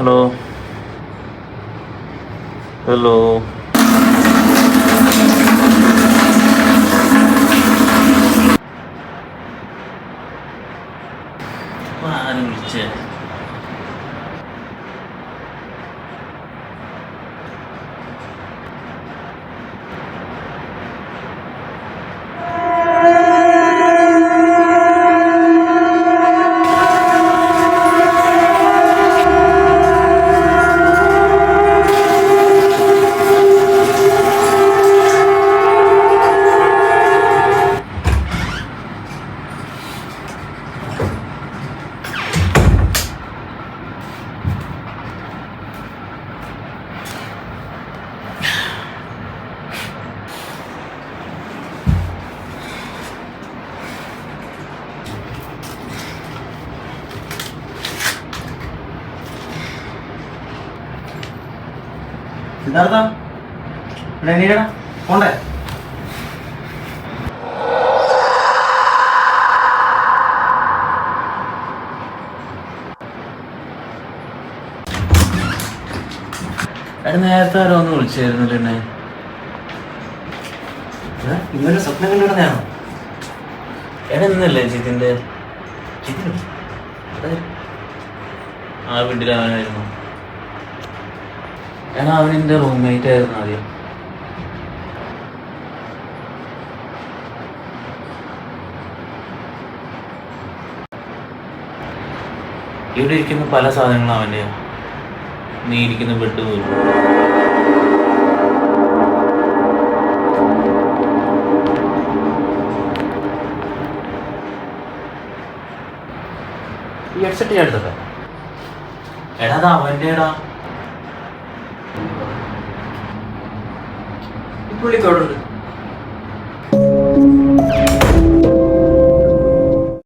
Hello hello ആരും വിളിച്ചേ? സിദ്ധാർത്ഥ ഇവിടെ എണീടാ പോണ്ടേ? നേരത്തെ ആരോ ഒന്ന് വിളിച്ചായിരുന്നല്ലോ എന്നെ. ഇന്നലെ സ്വപ്നം കണ്ടിടുന്നതാണോ? ഇന്നല്ലേ ജിതിന്റെ ആ വീട്ടിൽ അവനായിരുന്നു. അവനെന്റെ റൂംമേറ്റ് ആയിരുന്നു ആദ്യം. ഇവിടെ ഇരിക്കുന്ന പല സാധനങ്ങളും അവൻ്റെയാ. നീ ഇരിക്കുന്ന ബെഡ് പോലും. ഈ ഹെഡ്സെറ്റ് ഞാൻ എടുത്തതാ. അത് അവൻ്റെടാ. പുള്ളിക്ക് അവിടെ ഉണ്ട്.